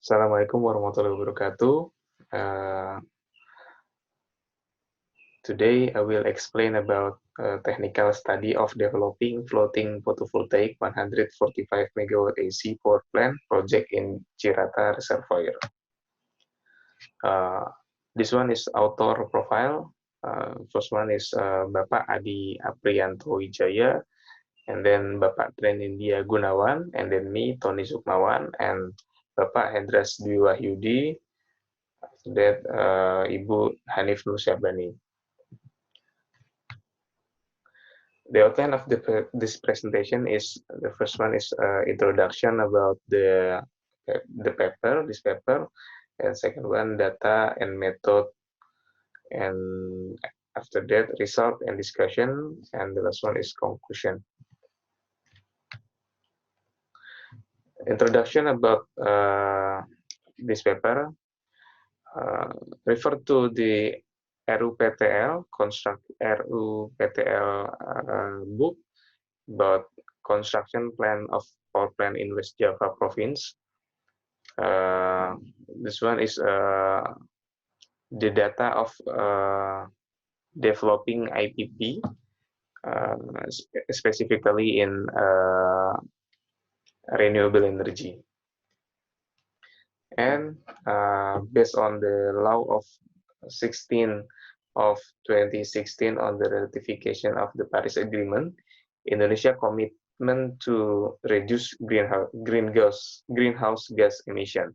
Assalamualaikum warahmatullahi wabarakatuh. Uh, Today I will explain about technical study of developing floating photovoltaic 145 megawatt AC power plant project in Cirata Reservoir. This one is author profile. First one is Bapak Adi Aprianto Wijaya, and then Bapak Trenindya Gunawan, and then me, Tony Sukmawan, and Bapak Hendras Dwi Wahyudi, that Ibu Hanif Nur Syabani. The outline of this presentation is, the first one is introduction about the paper, this paper, and second one data and method, and after that result and discussion, and the last one is conclusion. Introduction about this paper refer to the RUPTL, construct RUPTL book about construction plan of power plant in West Java province. This one is the data of developing IPP, specifically in renewable energy. And based on the law of 16 of 2016 on the ratification of the Paris Agreement, Indonesia commitment to reduce greenhouse gas emission,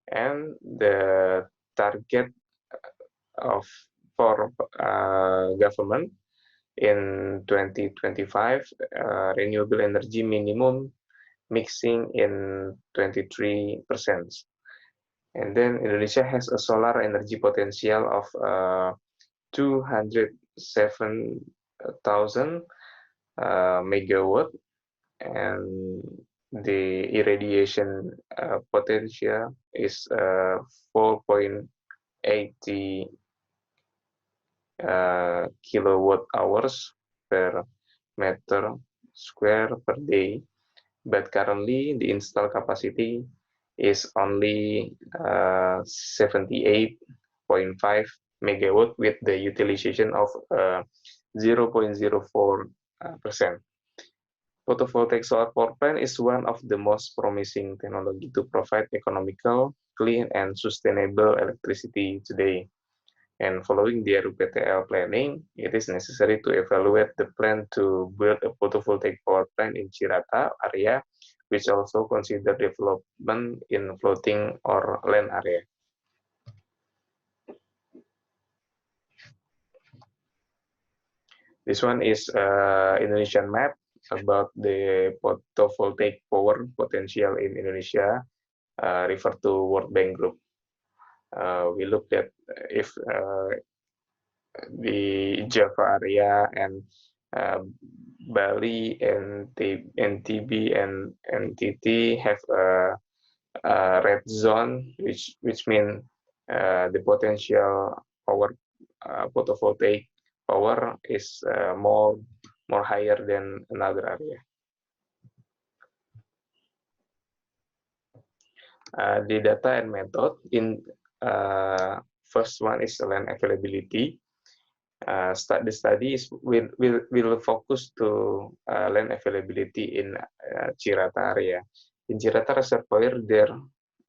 and the target for government in 2025 renewable energy minimum mixing in 23%. And then Indonesia has a solar energy potential of 207,000 megawatt, and the irradiation potential is 4.80 kilowatt hours per meter square per day. But currently the installed capacity is only 78.5 megawatt with the utilization of 0.04%. Photovoltaic solar power plant is one of the most promising technology to provide economical, clean, and sustainable electricity today. And following the RUPTL planning, it is necessary to evaluate the plan to build a photovoltaic power plant in Cirata area, which also consider development in floating or land area. This one is Indonesian map about the photovoltaic power potential in Indonesia, refer to World Bank Group. We looked at if the Java area and Bali and NTB and NTT have a red zone, which mean the potential power photovoltaic power is more higher than another area. The data and method in first one is land availability. The study will focus to land availability in Cirata area. In Cirata Reservoir, there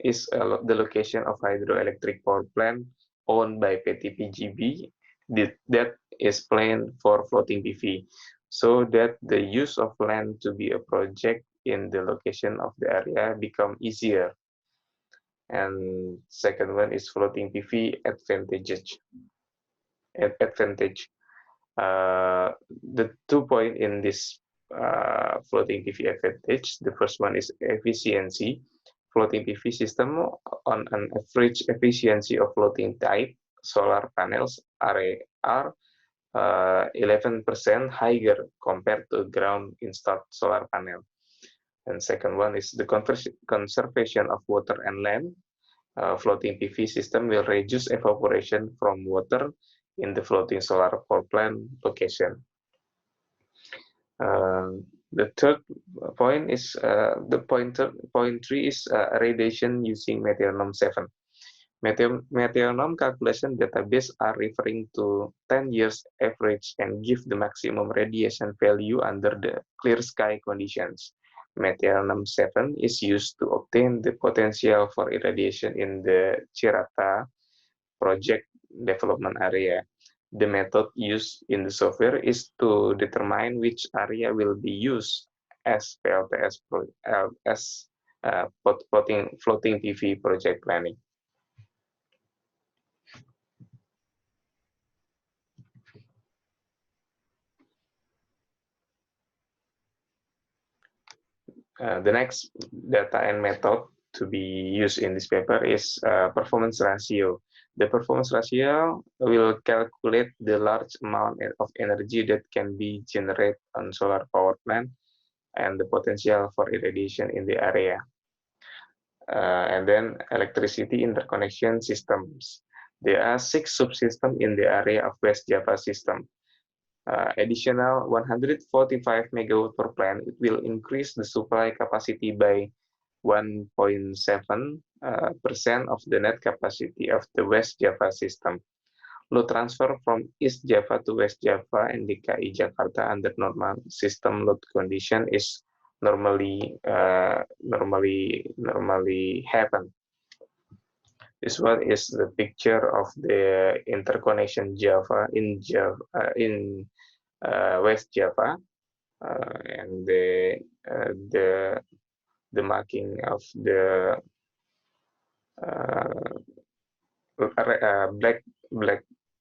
is the location of hydroelectric power plant owned by PTPGB that is planned for floating PV, so that the use of land to be a project in the location of the area become easier. And second one is floating PV advantage. The 2 points in this floating PV advantage. The first one is efficiency. Floating PV system on an average efficiency of floating type solar panels are 11% higher compared to ground installed solar panel. And second one is the conservation of water and land. Floating PV system will reduce evaporation from water in the floating solar power plant location. The third point is point 3 is radiation using Meteornom 7. Meteornom calculation database are referring to 10 years average and give the maximum radiation value under the clear sky conditions. Meteornom 7 is used to obtain the potential for irradiation in the Cirata project development area. The method used in the software is to determine which area will be used as PLTS floating PV project planning. The next data and method to be used in this paper is performance ratio. The performance ratio will calculate the large amount of energy that can be generated on solar power plant and the potential for irradiation in the area. And then electricity interconnection systems. There are 6 subsystems in the area of West Java system. Additional 145 megawatt per plant, it will increase the supply capacity by 1.7% of the net capacity of the West Java system. Load transfer from East Java to West Java and DKI Jakarta under normal system load condition is normally happen. This one is the picture of the interconnection Java in West Java, and the marking of the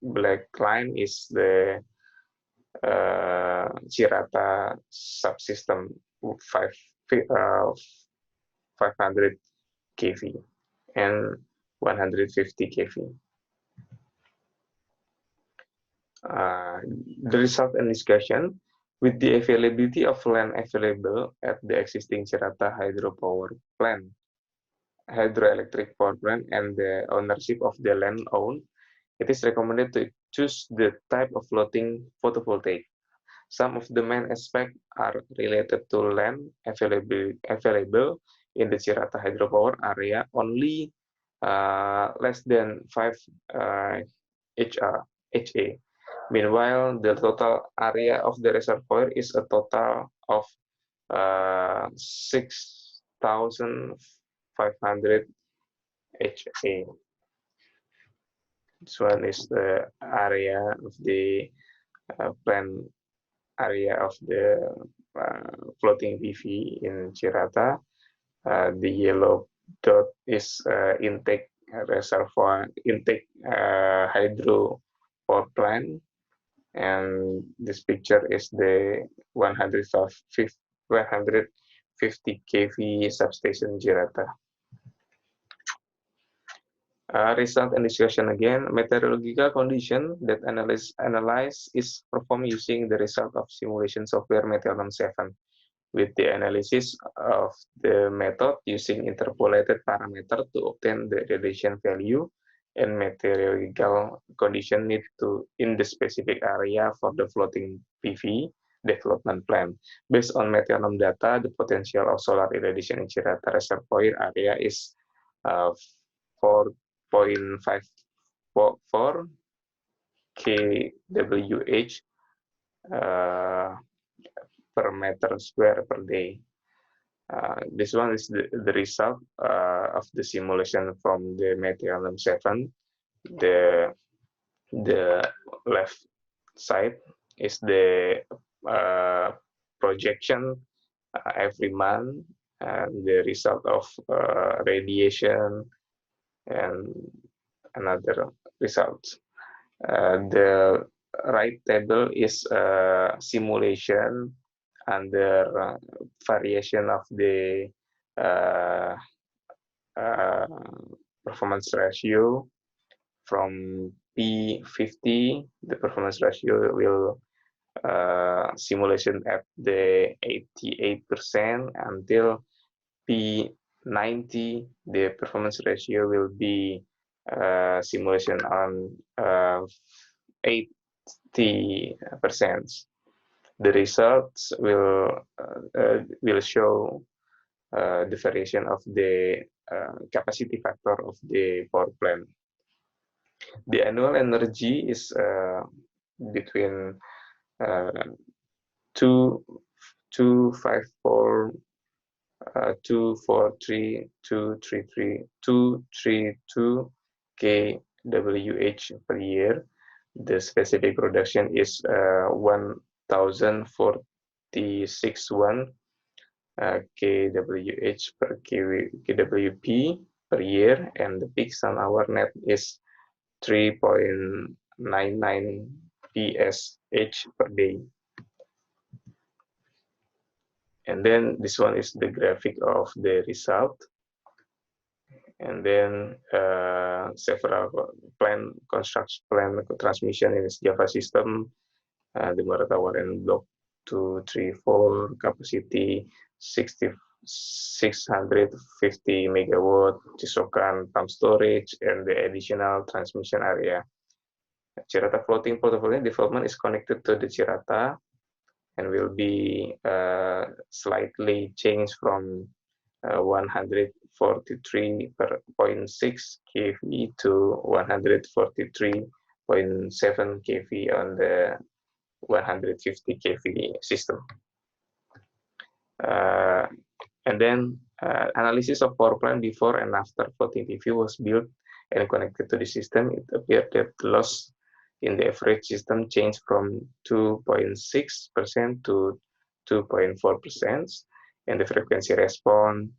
black line is the Cirata subsystem 500 kV and 150 kV. The result and discussion: with the availability of land available at the existing Cirata hydroelectric power plant, and the ownership of the land owned, it is recommended to choose the type of floating photovoltaic. Some of the main aspects are related to land available in the Cirata hydropower area, only less than 5 HA. Meanwhile, the total area of the reservoir is a total of 6,500 HA. This one is the area of the plant area of the floating PV in Cirata. The yellow dot is intake reservoir, intake hydro power plant, and this picture is the 150 kV substation Cirata. Result and discussion again. Meteorological condition that analyze is performed using the result of simulation software Meteornom 7. With the analysis of the method using interpolated parameter to obtain the radiation value and meteorological condition need to in the specific area for the floating PV development plan. Based on Meteornom data, the potential of solar irradiation in Cirata reservoir area is 4.54 kWh per meter square per day. This one is the result of the simulation from the Meteornom 7. The left side is the projection every month, and the result of radiation and another results. The right table is simulation under variation of the performance ratio from P50. The performance ratio will simulation at the 88% until P90. The performance ratio will be simulation on 80%. The results will show the variation of the capacity factor of the power plant. The annual energy is between 254 232 kWh per year. The specific production is 1046 kWh per kWp per year, and the peak sun hour net is 3.99 psh per day. And then this one is the graphic of the result. And then several plan transmission in this Java system, the Muratawaren block 2, 3, 4, capacity 650 megawatt, Cisokan pump storage, and the additional transmission area. Cirata floating portfolio development is connected to the Cirata and will be slightly changed from 143.6 kV to 143.7 kV on the 150 kV system. And then analysis of power plant before and after floating PV was built and connected to the system. It appeared that the loss in the average system changed from 2.6% to 2.4%, and the frequency response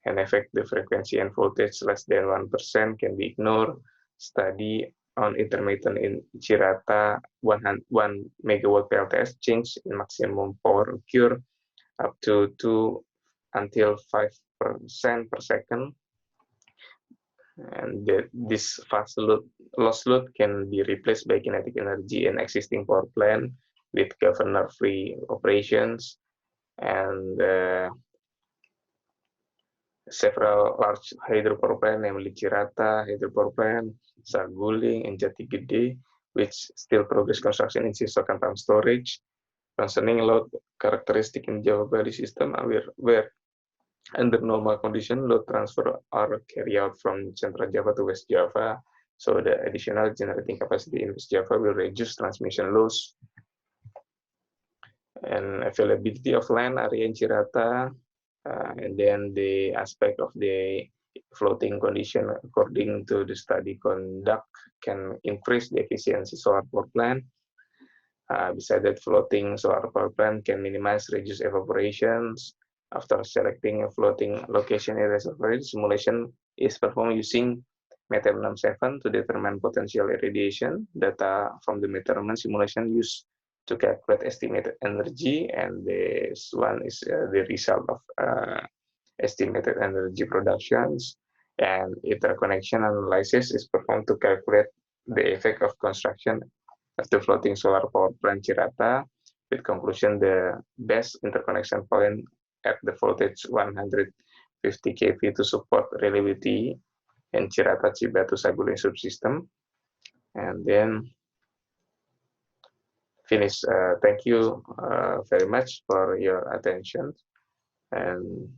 and effect the frequency and voltage less than 1% can be ignored. Study on intermittent in Cirata 1 megawatt PLTS change in maximum power occur up to 2 until 5% per second. And this fast loss load can be replaced by kinetic energy in existing power plant with governor-free operations, and several large hydropower plant, namely Cirata hydropower plant, Saguling, and Jati Gede, which still progress construction in Cisokan pump storage. Concerning load characteristic in Java Bali system, where under normal condition, load transfer are carried out from Central Java to West Java, so the additional generating capacity in West Java will reduce transmission loss. And availability of land area in Cirata, and then the aspect of the floating condition according to the study conduct can increase the efficiency solar power plant. Besides that, floating solar power plant can minimize reduce evaporations. After selecting a floating location area reservoir, simulation is performed using METM67 to determine potential irradiation. Data from the measurement simulation used to calculate estimated energy, and this one is the result of estimated energy productions. And interconnection analysis is performed to calculate the effect of construction of the floating solar power plant Cirata, with conclusion the best interconnection point at the voltage 150 kV to support reliability in Cirata Cibatu Saguling subsystem. And then finish. Thank you very much for your attention. And